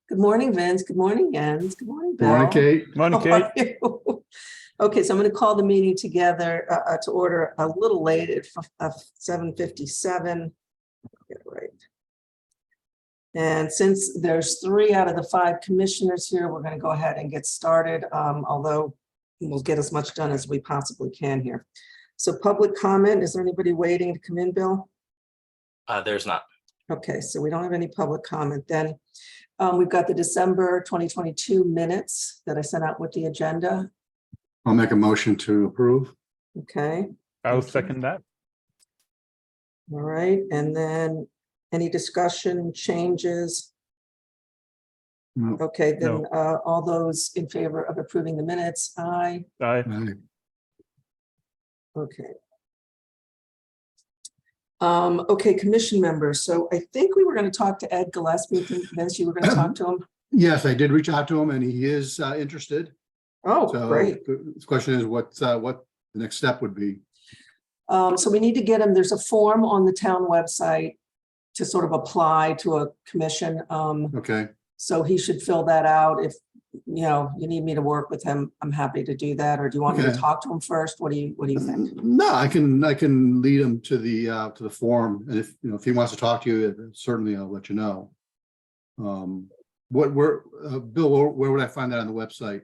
Good morning, Vince. Good morning, Jens. Good morning, Good morning, Bill. Kate. Morning, How are you? Okay, so I'm going to call the meeting together to order a little late at 7:57. Get it right. And since there's 3 out of the 5 commissioners here, we're going to go ahead and get started, although we'll get as much done as we possibly can here. So public comment, is there anybody waiting to come in, Bill? There's not. Okay, so we don't have any public comment then. We've got the December 2022 minutes that I sent out with the agenda. I'll make a motion to approve. Okay, I'll Thank you. second that. all right. And then any discussion, changes? No. Okay, then No. all those in favor of approving the minutes, aye. Aye. Aye. Okay. Okay, commission members. So I think we were going to talk to Ed Gillespie. I think, Vince, you were going to talk to him. Yes, I did reach out to him and he is interested. Oh, So great. the question is what the next step would be. So we need to get him, there's a form on the town website to sort of apply to a commission. Okay. So he should fill that out. If, you know, you need me to work with him, I'm happy to do that. Or do you want me to Okay. talk to him first? What do you think? No, I can lead him to the forum, and if he wants to talk to you, certainly I'll let you know. Bill, where would I find that on the website?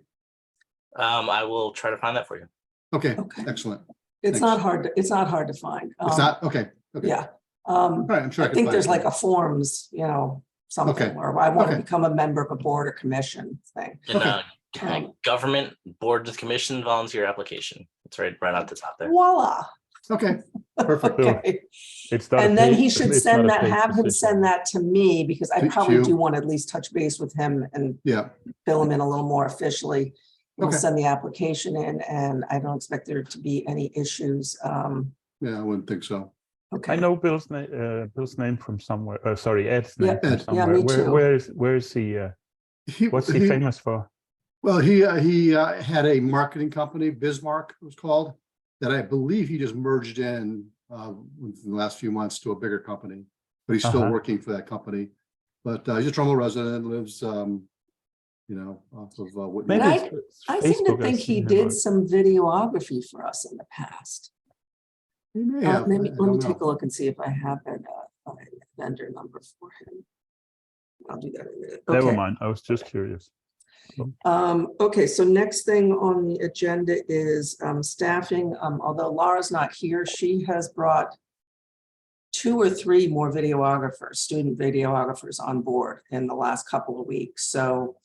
I will try to find that for you. Okay, Okay. excellent. It's Thanks. not hard, it's not hard to find. It's not, okay. Yeah. All right, I'm sure I can think find there's it. like a forms, you know, something Okay. where I want to Okay. become a member of a board or commission thing. And Okay. government board of commission volunteer application. It's right at the top there. Voila. Okay, perfect. Okay. It's not a And then paid- he should it's send not a that, paid have him position. send that to me because I To probably you. do want to at least touch base with him and Yeah, fill him in a little more officially. We'll Okay. send the application in and I don't expect there to be any issues. yeah, I wouldn't think so. Okay. I know Bill's name from somewhere. Sorry, Ed's Yeah, name from Ed. Yeah, somewhere. me too. Where is he? What's he famous for? Well, he had a marketing company, Bismarck it was called, that I believe he just merged in within the last few months to a bigger company, but he's still Uh-huh. working for that company. But he's a Trumbull resident, lives, off of Whitney. And Maybe it's I seem to Facebook, I've think he seen him did on. some videography for us in the past. He may have, Let me I don't take a know. look and see if I have a vendor number for him. I'll do that in a minute. Never Okay. mind. I was just curious. Okay, so next thing on the agenda is staffing. Although Laura's not here, she has brought 2 or 3 more videographers, student videographers on board in the last couple of weeks. So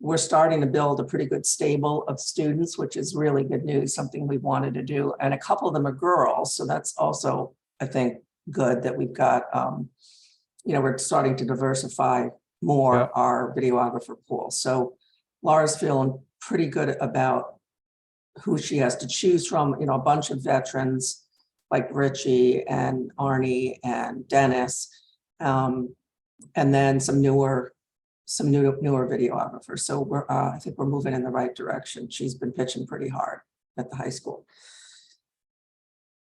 we're starting to build a pretty good stable of students, which is really good news, something we wanted to do. And a couple of them are girls. So that's also, I think, good that we've got, we're starting to diversify more Yeah. our videographer pool. So Laura's feeling pretty good about who she has to choose from, a bunch of veterans like Richie and Arnie and Dennis, and then some newer videographers. So I think we're moving in the right direction. She's been pitching pretty hard at the high school.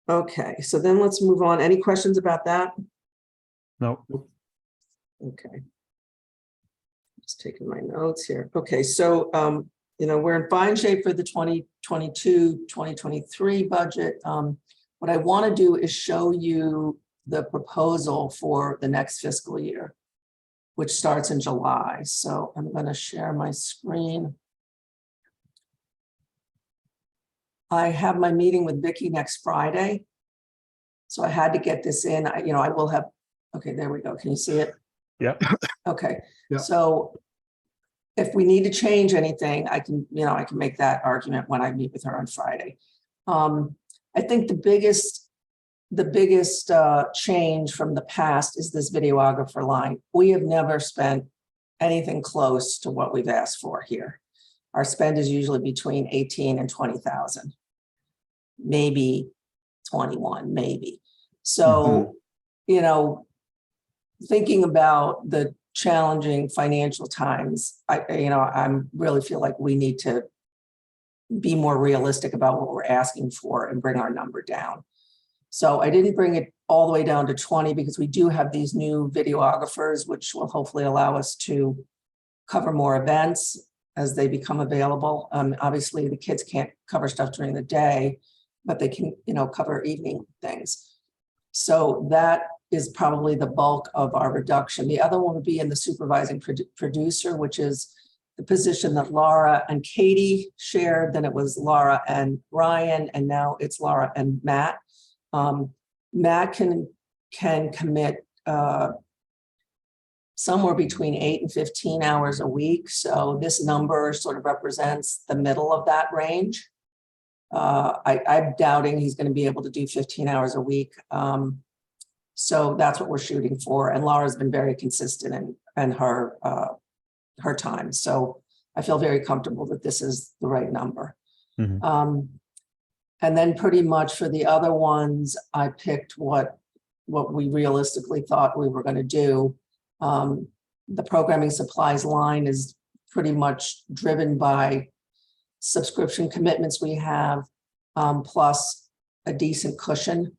Okay, so then let's move on. Any questions about that? No. Okay. Just taking my notes here. Okay, so, we're in fine shape for the 2022-2023 budget. What I want to do is show you the proposal for the next fiscal year, which starts in July. So I'm going to share my screen. I have my meeting with Vicki next Friday. So I had to get this in. I will have, okay, there we go. Can you see it? Yeah. Okay, Yeah. so if we need to change anything, I can make that argument when I meet with her on Friday. I think the biggest change from the past is this videographer line. We have never spent anything close to what we've asked for here. Our spend is usually between 18 and 20,000, maybe 21, maybe. So, thinking about the challenging financial times, I really feel like we need to be more realistic about what we're asking for and bring our number down. So I didn't bring it all the way down to 20 because we do have these new videographers, which will hopefully allow us to cover more events as they become available. Obviously, the kids can't cover stuff during the day, but they can, cover evening things. So that is probably the bulk of our reduction. The other one would be in the supervising producer, which is the position that Laura and Katie shared. Then it was Laura and Ryan, and now it's Laura and Matt. Matt can commit somewhere between 8 and 15 hours a week. So this number sort of represents the middle of that range. I'm doubting he's going to be able to do 15 hours a week. So that's what we're shooting for. And Laura's been very consistent in her time. So I feel very comfortable that this is the right number. Mhm. And then pretty much for the other ones, I picked what we realistically thought we were going to do. The programming supplies line is pretty much driven by subscription commitments we have, plus a decent cushion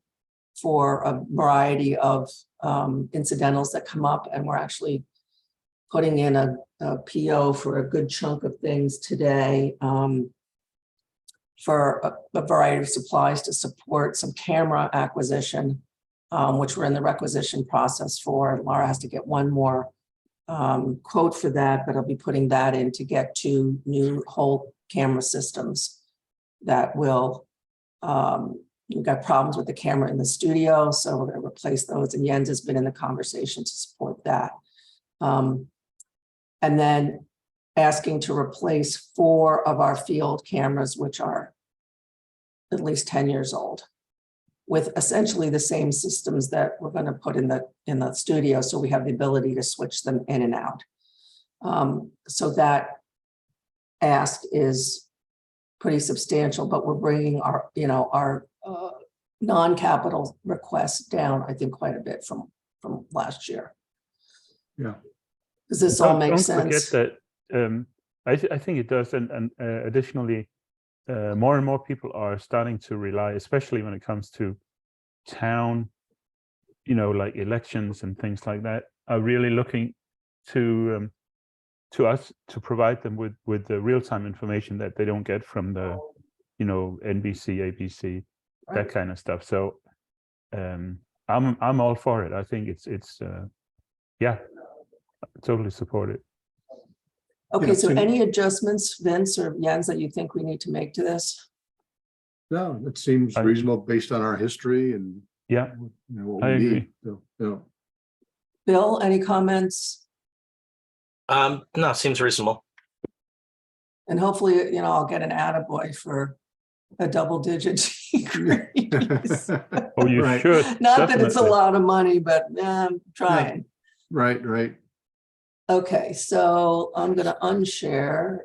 for a variety of incidentals that come up. And we're actually putting in a PO for a good chunk of things today for a variety of supplies to support some camera acquisition, which we're in the requisition process for. Laura has to get one more quote for that, but I'll be putting that in to get 2 new whole camera systems that will, we've got problems with the camera in the studio, so we're going to replace those, and Jens has been in the conversation to support that. And then asking to replace 4 of our field cameras, which are at least 10 years old, with essentially the same systems that we're going to put in the studio, so we have the ability to switch them in and out. So that ask is pretty substantial, but we're bringing our non-capital requests down, I think, quite a bit from last year. Yeah. Does this all make Don't sense? forget that I think it does, and additionally, more and more people are starting to rely, especially when it comes to town, like elections and things like that, are really looking to us to provide them with the real-time information that they don't get from the, NBC, ABC, that kind of stuff. So I'm all for it. I think it's yeah, totally support it. Okay, Yeah, so so- any adjustments, Vince or Jens, that you think we need to make to this? No, it seems reasonable based on our history and Yeah, what I we agree. need. So, Bill, any comments? No, seems reasonable. And hopefully, I'll get an attaboy for a double-digit increase. Oh, you Right. should. Not that it's a definitely. lot of money, but I'm trying. Right. Okay, so I'm going to unshare.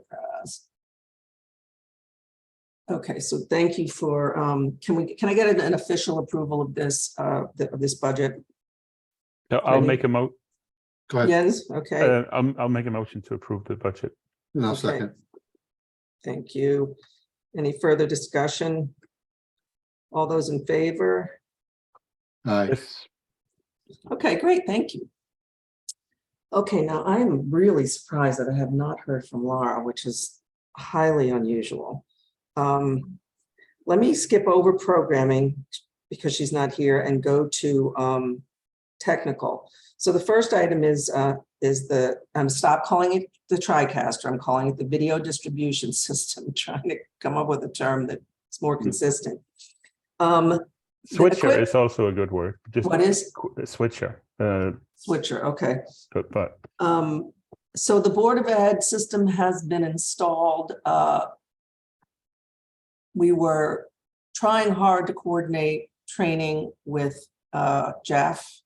Okay, so thank you for, can I get an official approval of this budget? So I'll make a Go ahead. Jens, okay, I'll make a motion to approve the budget. And I'll Okay. second. thank you. Any further discussion? All those in favor? Aye. Yes. Okay, great, thank you. Okay, now I am really surprised that I have not heard from Laura, which is highly unusual. Let me skip over programming because she's not here and go to technical. So the first item is stop calling it the TriCaster. I'm calling it the video distribution system, trying to come up with a term that's more consistent. Switcher is also a good word. Just What is? switcher? Switcher, okay. But So the Board of Ed system has been installed. We were trying hard to coordinate training with Jeff,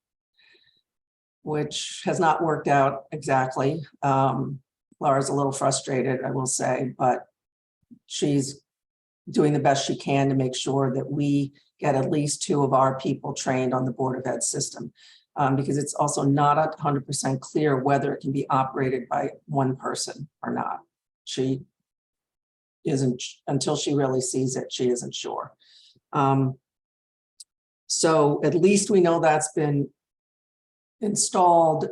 which has not worked out exactly. Laura's a little frustrated, I will say, but she's doing the best she can to make sure that we get at least 2 of our people trained on the Board of Ed system. Because it's also not 100% clear whether it can be operated by one person or not. She isn't, until she really sees it, she isn't sure. So at least we know that's been installed.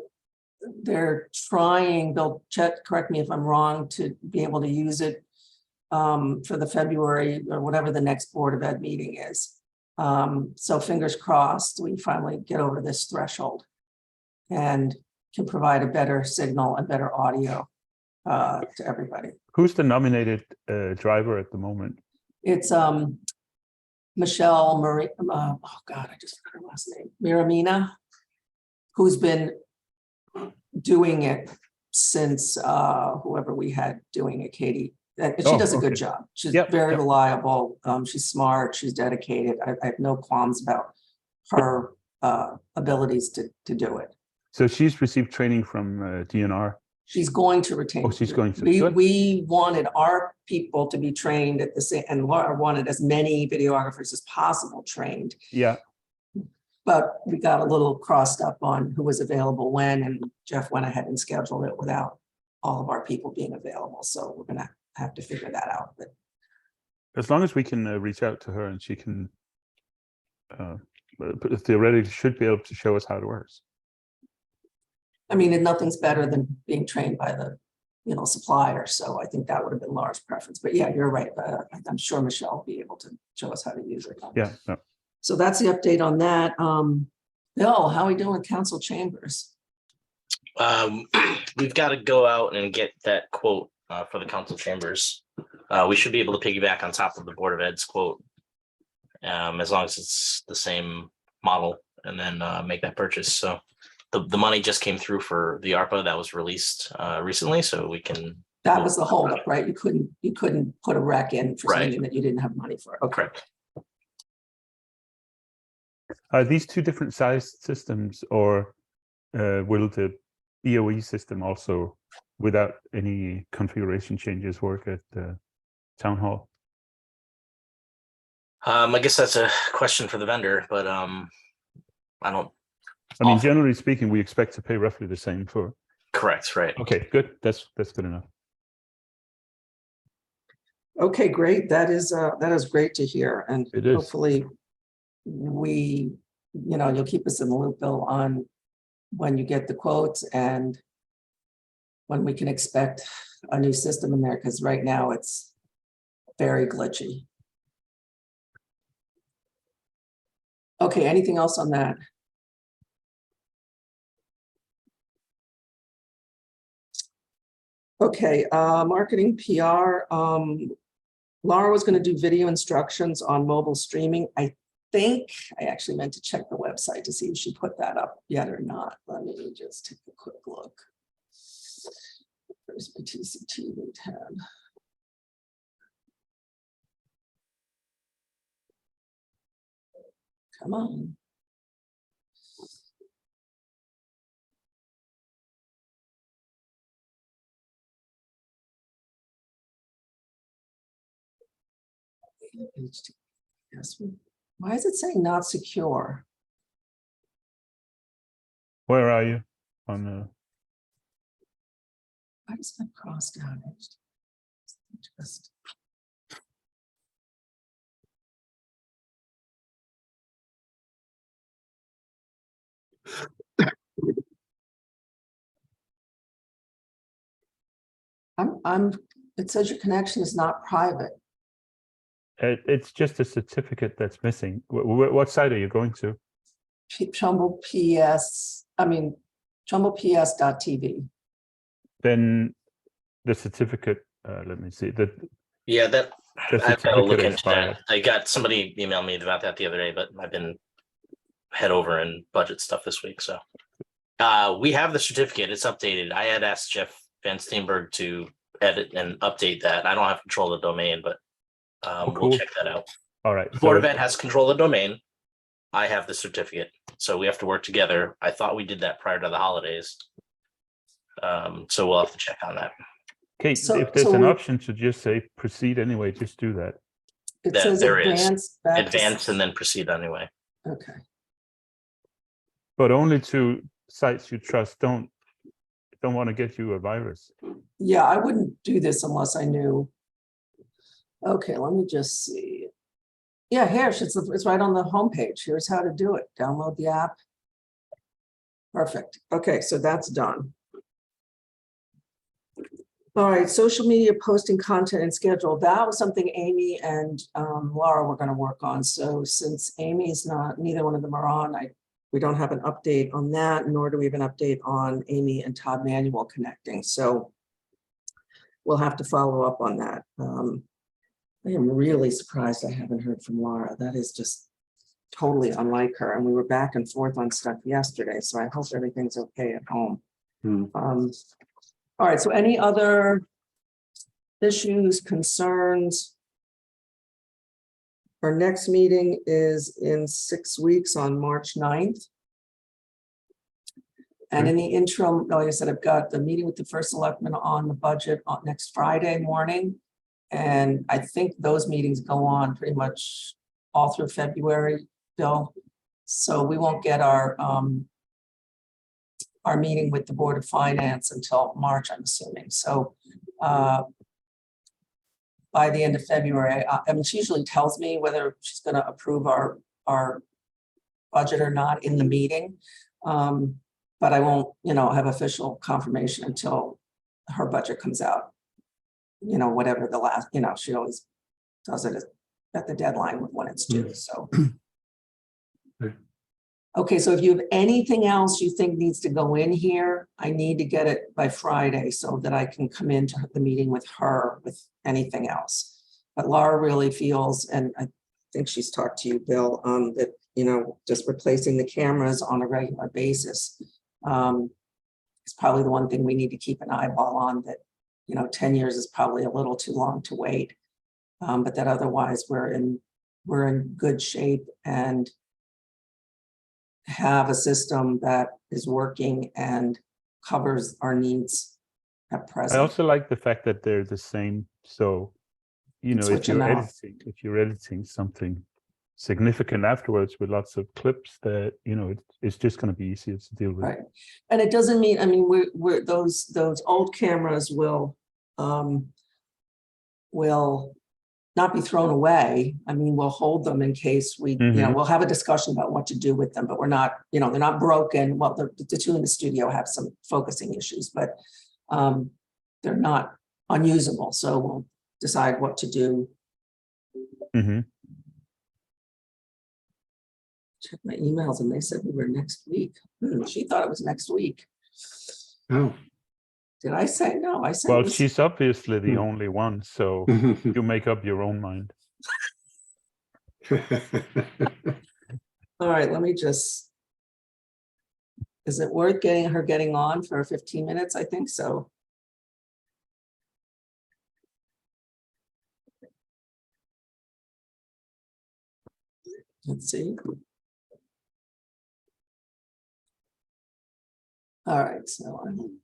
they're trying, Bill, correct me if I'm wrong, to be able to use it for the February or whatever the next Board of Ed meeting is. So fingers crossed, we finally get over this threshold and can provide a better signal and better audio to everybody. Who's the nominated driver at the moment? It's Michelle Marie, oh God, I just forgot her last name, Miramina, who's been doing it since whoever we had doing it, Katie. And she Oh, does a good okay. job. She's Yep, very yep. reliable. She's smart. She's dedicated. I have no qualms about her abilities to do it. So she's received training from DNR. She's going to retain. Oh, she's going to. We Good. wanted our people to be trained at the same, and Laura wanted as many videographers as possible trained. Yeah. But we got a little crossed up on who was available when, and Jeff went ahead and scheduled it without all of our people being available. So we're gonna have to figure that out. But As long as we can reach out to her and she can theoretically should be able to show us how it works. I mean, and nothing's better than being trained by the, supplier. So I think that would have been Laura's preference. But yeah, you're right. I'm sure Michelle will be able to show us how to use it. Yeah. No. So that's the update on that. Bill, how are we doing with council chambers? We've got to go out and get that quote for the council chambers. We should be able to piggyback on top of the Board of Ed's quote, as long as it's the same model, and then make that purchase. So the money just came through for the ARPA that was released recently, so we can. That was the holdup, right? You couldn't put a rec in for Right. something that you didn't have money for. Okay. Correct. Are these two different size systems, or will the BOE system also, without any configuration changes, work at the town hall? I guess that's a question for the vendor, but I don't. I mean, Awesome. generally speaking, we expect to pay roughly the same for. Correct, right. Okay, good. That's good enough. Okay, great. That is great to hear. And It is. hopefully you'll keep us in the loop, Bill, on when you get the quotes and when we can expect a new system in there, because right now it's very glitchy. Okay, anything else on that? Okay, marketing PR. Laura was going to do video instructions on mobile streaming. I think I actually meant to check the website to see if she put that up yet or not. Let me just take a quick look. There's my TCTV tab. Come on. Yes. Why is it saying not secure? Where are you on the? Why is that crossed out? Just. It says your connection is not private. It's just a certificate that's missing. What site are you going to? Trumbull PS, TrumblePS.tv. Then the certificate. Let me see. Yeah, that The I've got to look certificate into that. expired. I got somebody emailed me about that the other day, but I've been head over and budget stuff this week. So we have the certificate. It's updated. I had asked Jeff Van Steenberg to edit and update that. I don't have control of the domain, but cool. we'll check that out. All right. The Board of Ed has control of the domain. I have the certificate, so we have to work together. I thought we did that prior to the holidays. So we'll have to check on that. Okay, So- if there's so an we- option to just say proceed anyway, just do that. It That says there is. advanced. back to- Advance and then proceed anyway. Okay. But only to sites you trust. Don't want to get you a virus. Yeah, I wouldn't do this unless I knew. Okay, let me just see. Yeah, here, it's right on the homepage. Here's how to do it. Download the app. Perfect. Okay, so that's done. All right, social media posting content and schedule. That was something Amy and Laura were going to work on. So since Amy's not, neither one of them are on, we don't have an update on that, nor do we have an update on Amy and Todd Manuel connecting. So we'll have to follow up on that. I am really surprised I haven't heard from Laura. That is just totally unlike her. And we were back and forth on stuff yesterday, so I hope everything's okay at home. All right, so any other issues, concerns? Our next meeting is in 6 weeks on March 9th. And in the interim, like I said, I've got the meeting with the first selectman on the budget on next Friday morning. And I think those meetings go on pretty much all through February, Bill. So we won't get our meeting with the Board of Finance until March, I'm assuming. So by the end of February, I mean, she usually tells me whether she's going to approve our budget or not in the meeting. But I won't, have official confirmation until her budget comes out. Whatever the last, she always does it at the deadline when it's due. So. Okay, so if you have anything else you think needs to go in here, I need to get it by Friday so that I can come into the meeting with her with anything else. But Laura really feels, and I think she's talked to you, Bill, that, just replacing the cameras on a regular basis is probably the one thing we need to keep an eyeball on, that, 10 years is probably a little too long to wait. But that otherwise we're in good shape and have a system that is working and covers our needs at I present. also like the fact that they're the same. So, Switch them out. if you're editing something significant afterwards with lots of clips, that it's just going to be easier to deal with. Right. And it doesn't mean, I mean, we're those old cameras will not be thrown away. I mean, we'll hold them in case we, we'll have a discussion about what to do with them, but we're not, they're not broken. Well, the two in the studio have some focusing issues, but they're not unusable. So we'll decide what to do. Check my emails and they said we were next week. She thought it was next week. Oh. Did I say no? I said. Well, she's obviously the only one, so you make up your own mind. All right, let me just. Is it worth getting on for 15 minutes? I think so. Let's see. All right, so I'm.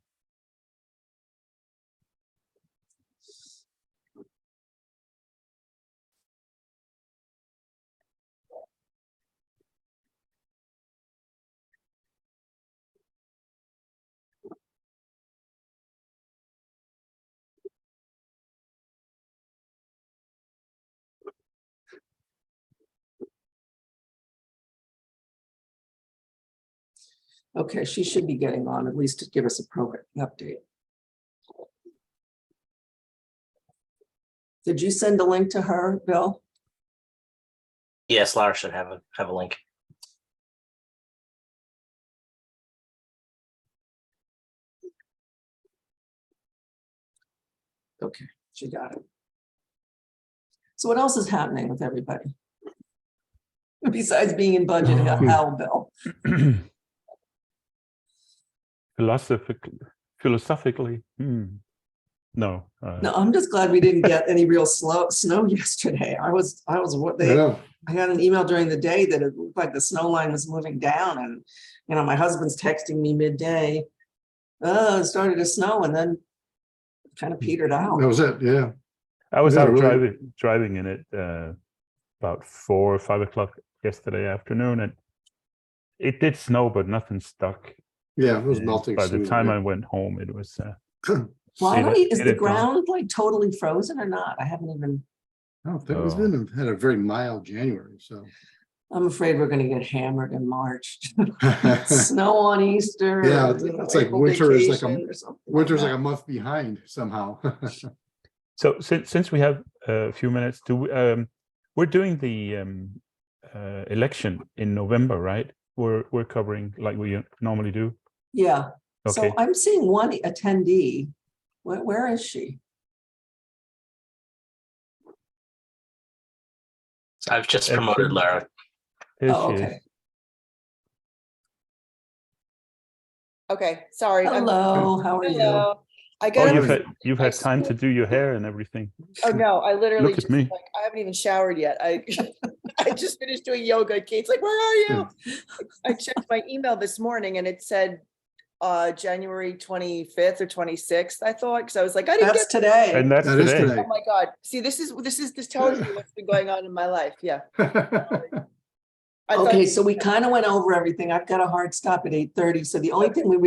Okay, she should be getting on at least to give us a program update. Did you send a link to her, Bill? Yes, Laura should have a link. Okay, she got it. So what else is happening with everybody? Besides being in budget hell, Bill? Philosophically, no. No, I'm just glad we didn't get any real snow yesterday. I had an email during the day that it looked like the snow line was moving down, and my husband's texting me midday. It started to snow and then kind of petered out. That was it. Yeah. I was out really driving in it about 4 or 5 o'clock yesterday afternoon, and it did snow, but nothing stuck. Yeah, it was melting. By the time I went home, it was. Is the ground like totally frozen or not? I haven't even. I don't think it's had a very mild January, so. I'm afraid we're gonna get hammered in March. Snow on Easter. Yeah, or, you know, it's like April winter is like vacation or something winter's like that. a month behind somehow. So since we have a few minutes, we're doing the election in November, right? We're covering like we normally do. Yeah, so Okay. I'm seeing one attendee. Where is she? So I've just Excellent. promoted Lara. Here Oh, she is. okay. Okay, sorry. Hello, how are you? Hello. I Oh, got. you've had time to do your hair and everything. Oh, no, I literally Look at just me. like, I haven't even showered yet. I I just finished doing yoga. Kate's like, where are you? I checked my email this morning and it said January 25th or 26th, I thought, because I was like, I didn't That's get, today. And that's That is today. today. oh my God. See, this tells you what's been going on in my life. Yeah. I thought, Okay, so we kind of went over everything. I've got a hard stop at 8:30. So the only thing we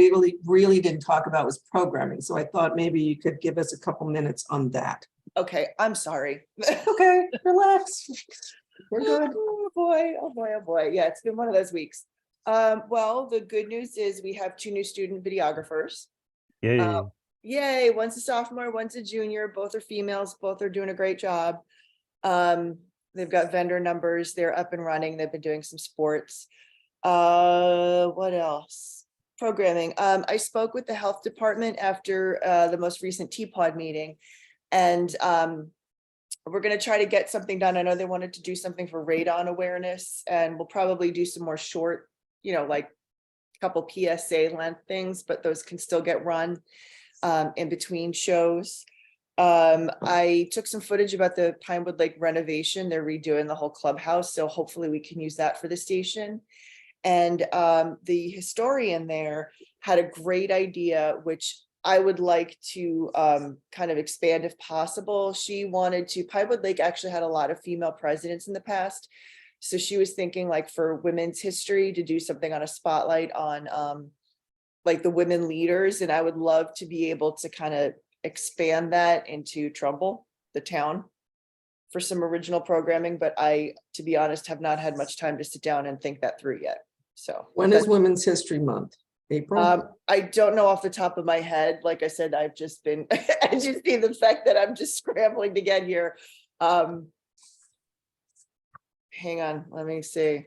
really didn't talk about was programming. So I thought maybe you could give us a couple minutes on that. okay, I'm sorry. Okay, relax. We're good. Oh boy, oh boy, oh boy. Yeah, it's been one of those weeks. Well, the good news is we have 2 new student videographers. Yeah. Yay, one's a sophomore, one's a junior, both are females, both are doing a great job. They've got vendor numbers, they're up and running, they've been doing some sports. What else? Programming. I spoke with the health department after the most recent TPOD meeting, and we're going to try to get something done. I know they wanted to do something for radon awareness, and we'll probably do some more short, like a couple PSA length things, but those can still get run in between shows. I took some footage about the Pinewood Lake renovation. They're redoing the whole clubhouse, so hopefully we can use that for the station. And the historian there had a great idea, which I would like to kind of expand if possible. She wanted to, Pinewood Lake actually had a lot of female presidents in the past. So she was thinking like for women's history to do something on a spotlight on like the women leaders. And I would love to be able to kind of expand that into Trumbull, the town, for some original programming. But I, to be honest, have not had much time to sit down and think that through yet. So When is Women's History Month? April? I don't know off the top of my head. Like I said, I've just been, as you see the fact that I'm just scrambling to get here. Hang on, let me see.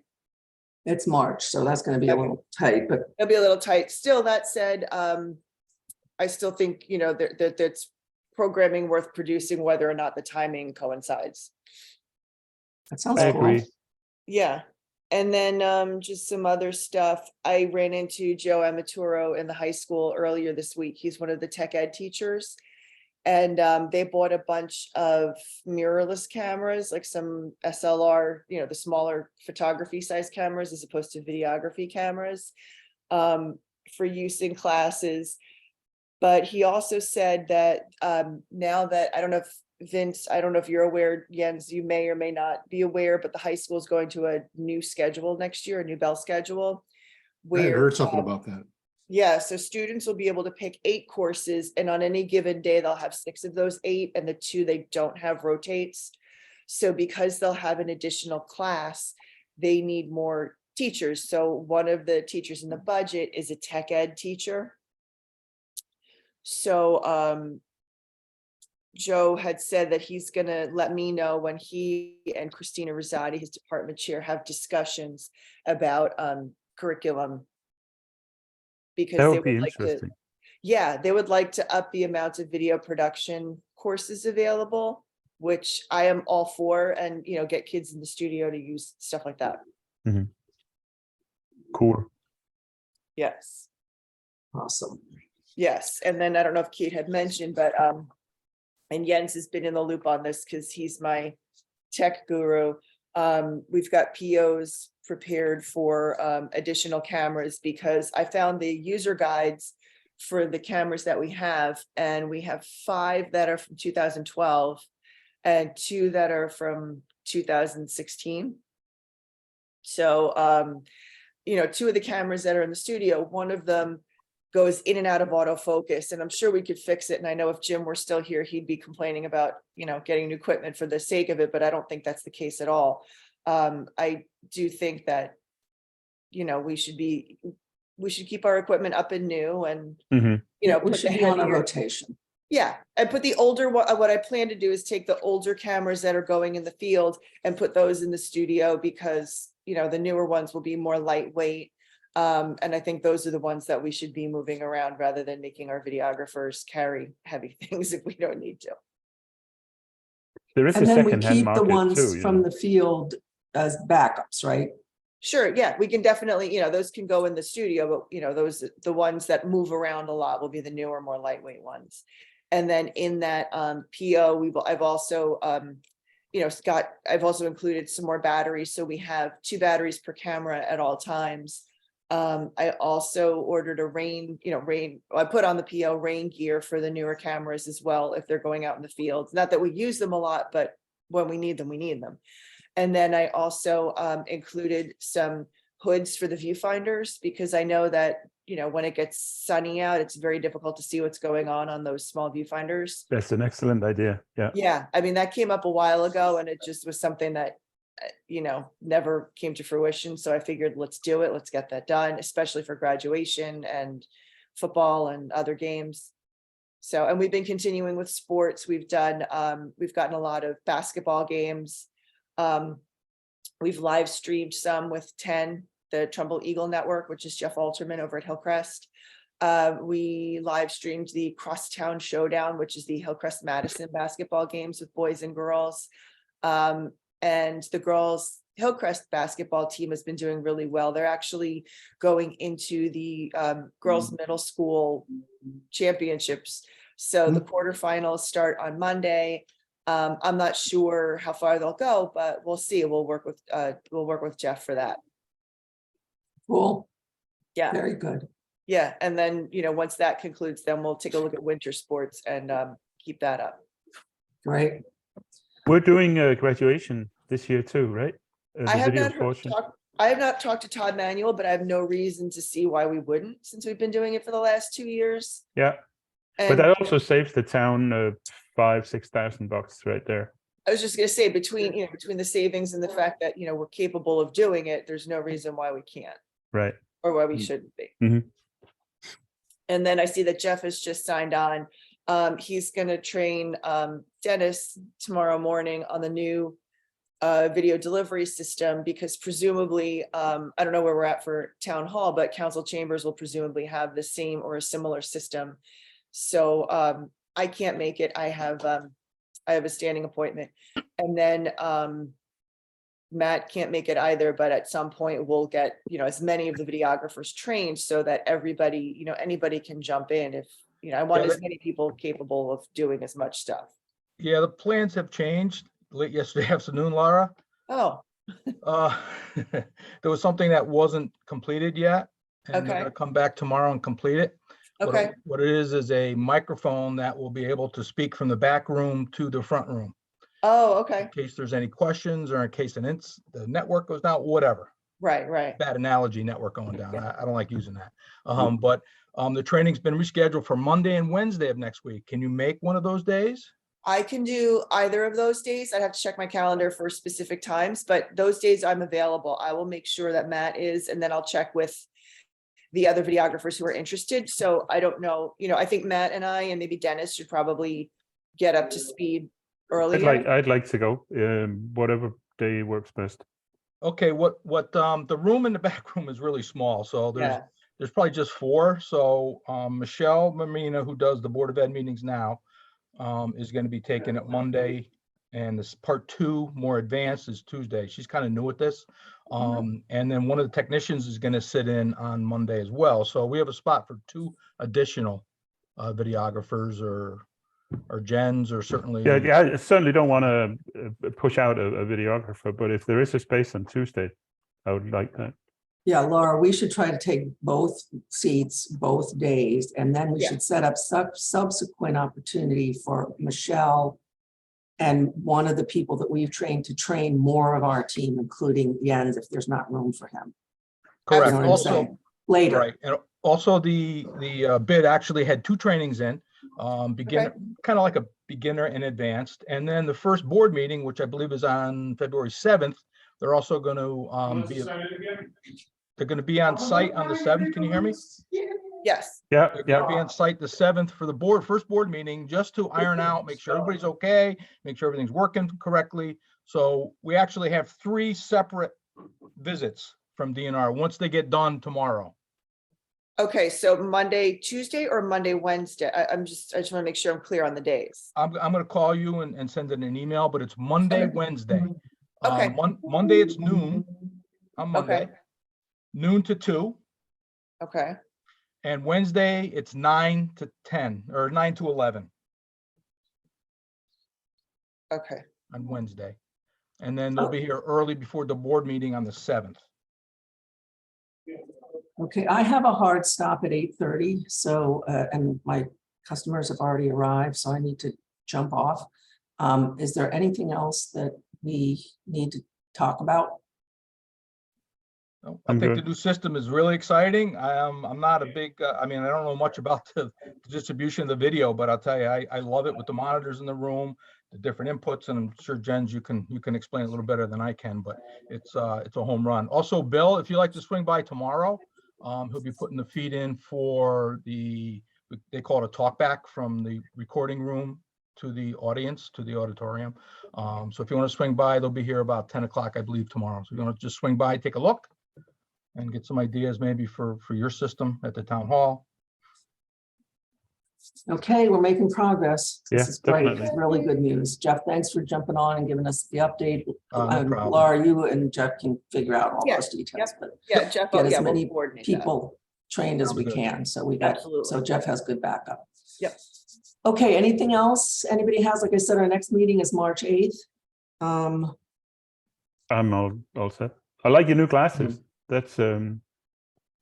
It's March, so that's going to be a little tight, but It'll be a little tight. Still, that said, I still think, that that's programming worth producing, whether or not the timing coincides. that sounds I cool. agree. Yeah. And then just some other stuff. I ran into Joe Amaturo in the high school earlier this week. He's one of the tech ed teachers. And they bought a bunch of mirrorless cameras, like some SLR, the smaller photography size cameras as opposed to videography cameras for use in classes. But he also said that now that, I don't know if Vince, I don't know if you're aware, Jens, you may or may not be aware, but the high school is going to a new schedule next year, a new bell schedule. I had Where heard something about that. yeah, so students will be able to pick 8 courses, and on any given day, they'll have 6 of those 8, and the 2 they don't have rotates. So because they'll have an additional class, they need more teachers. So one of the teachers in the budget is a tech ed teacher. So Joe had said that he's going to let me know when he and Christina Rosati, his department chair, have discussions about curriculum. Because That they would be would like to, interesting. yeah, they would like to up the amount of video production courses available, which I am all for, and get kids in the studio to use stuff like that. Cool. Yes, Awesome. yes. And then I don't know if Kate had mentioned, but and Jens has been in the loop on this because he's my tech guru. We've got POs prepared for additional cameras because I found the user guides for the cameras that we have, and we have 5 that are from 2012 and 2 that are from 2016. So 2 of the cameras that are in the studio, one of them goes in and out of autofocus, and I'm sure we could fix it. And I know if Jim were still here, he'd be complaining about, getting new equipment for the sake of it, but I don't think that's the case at all. I do think that, we should keep our equipment up and new and, Mhm. you know, We put the should be on a heavier. rotation. Yeah, I put the older, what I plan to do is take the older cameras that are going in the field and put those in the studio because, the newer ones will be more lightweight. And I think those are the ones that we should be moving around rather than making our videographers carry heavy things if we don't need to. There is a And then we secondhand keep the market ones too, you from know. the field as backups, right? Sure, yeah, we can definitely, those can go in the studio, but the ones that move around a lot will be the newer, more lightweight ones. And then in that PO, I've also I've also included some more batteries. So we have 2 batteries per camera at all times. I also ordered a I put on the PO rain gear for the newer cameras as well, if they're going out in the fields. Not that we use them a lot, but when we need them, we need them. And then I also included some hoods for the viewfinders because I know that, when it gets sunny out, it's very difficult to see what's going on those small viewfinders. That's an excellent idea. Yeah. Yeah, I mean, that came up a while ago and it just was something that, never came to fruition. So I figured, let's do it. Let's get that done, especially for graduation and football and other games. So, and we've been continuing with sports. We've gotten a lot of basketball games. We've live streamed some with 10, the Trumbull Eagle Network, which is Jeff Alterman over at Hillcrest. We live streamed the Crosstown Showdown, which is the Hillcrest Madison basketball games with boys and girls. And the girls Hillcrest basketball team has been doing really well. They're actually going into the girls middle school championships. So the quarterfinals start on Monday. I'm not sure how far they'll go, but we'll see. We'll work with Jeff for that. Cool. Yeah. Very good. Yeah. And then, once that concludes, then we'll take a look at winter sports and keep that up. Great. We're doing a graduation this year too, right? I The have video not portion. I have not talked to Todd Manuel, but I have no reason to see why we wouldn't, since we've been doing it for the last 2 years. Yeah, but And that also saves the town $5,000-6,000 right there. I was just gonna say, between the savings and the fact that, we're capable of doing it, there's no reason why we can't, Right. or why we shouldn't be. Mhm. And then I see that Jeff has just signed on. He's gonna train Dennis tomorrow morning on the new video delivery system, because presumably, I don't know where we're at for town hall, but council chambers will presumably have the same or a similar system. So I can't make it. I have a standing appointment. And then Matt can't make it either, but at some point we'll get, as many of the videographers trained so that everybody, anybody can jump in if, I want Yeah, as many people capable of doing as much stuff. Yeah, the plans have changed late yesterday afternoon, Laura. Oh, Uh, There was something that wasn't completed yet. And they're Okay. gonna come back tomorrow and complete it. okay, What it is a microphone that will be able to speak from the back room to the front room. oh, okay, In case there's any questions or in case the network goes down, whatever. right. Bad analogy, network going down. I don't like using that. But the training's been rescheduled for Monday and Wednesday of next week. Can you make one of those days? I can do either of those days. I'd have to check my calendar for specific times, but those days I'm available. I will make sure that Matt is, and then I'll check with the other videographers who are interested. So I don't know, I think Matt and I and maybe Dennis should probably get up to speed earlier. I'd like to go, whatever day works best. Okay, the room in the back room is really small, so Yeah, there's probably just 4. So Michelle Mamina, who does the Board of Ed meetings now, is going to be taking it Monday, and this part 2, more advanced, is Tuesday. She's kind of new at this. And then one of the technicians is going to sit in on Monday as well. So we have a spot for 2 additional videographers or gens, or certainly. Yeah, I certainly don't want to push out a videographer, but if there is a space on Tuesday, I would like that. Yeah, Laura, we should try to take both seats, both days, and then we Yeah. should set up subsequent opportunity for Michelle and one of the people that we've trained to train more of our team, including Jens, if there's not room for him. Correct. You know what I'm Also, saying? Later. right, and also the bid actually had 2 trainings in, beginner, kind of like a beginner and advanced, and then the first board meeting, which I believe is on February 7th, They're also going to they're going to be on site on the 7th. Can you hear me? Yes, Yeah, They're going to be yeah. on site the 7th for the first board meeting, just to iron out, make sure everybody's okay, make sure everything's working correctly. So we actually have 3 separate visits from DNR once they get done tomorrow. okay, so Monday, Tuesday, or Monday, Wednesday? I just want to make sure I'm clear on the days. I'm going to call you and send it an email, but it's Monday, Wednesday. Okay. Monday, it's noon on Monday, Okay. noon to 2. Okay, And Wednesday, it's 9 to 10 or 9 to 11 okay, on Wednesday. And then they'll be here early before the board meeting on the 7th. Okay, I have a hard stop at 8:30, so, and my customers have already arrived, so I need to jump off. Is there anything else that we need to talk about? No, I I'm think the good. new system is really exciting. I'm not a big, I mean, I don't know much about the distribution of the video, but I'll tell you, I love it with the monitors in the room, the different inputs, and I'm sure Jens, you can explain it a little better than I can, but it's a home run. Also, Bill, if you'd like to swing by tomorrow, he'll be putting the feed in for they call it a talkback from the recording room to the audience, to the auditorium. So if you want to swing by, they'll be here about 10 o'clock, I believe, tomorrow. So if you want to just swing by, take a look and get some ideas maybe for your system at the town hall. Okay, we're making progress. This Yeah, is great. definitely. It's really good news. Jeff, thanks for jumping on and giving us the update. No problem. Laura, you and Jeff can figure out all Yeah, those details, but yeah, Jeff, Get as yeah, we'll many coordinate that. people trained as Sounds we good. can. So we got, Absolutely. so Jeff has good backup. Yep. Okay, anything else anybody has? Like I said, our next meeting is March 8th. I'm all set. I like your new glasses. That's my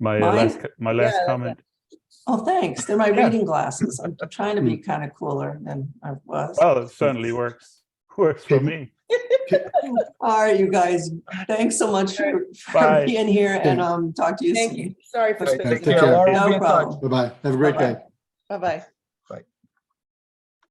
Mine? my last Yeah, comment. Oh, thanks. They're my Yeah. reading glasses. I'm trying to be kind of cooler than I was. Well, it certainly works for Okay. me. All right, you guys, thanks so much for Bye. being here and talk to you Thank soon. you. Sorry for. All right, Take take care. care. Laura, No we'll be in touch. problem. Bye-bye. Have a great Bye-bye. day. Bye-bye.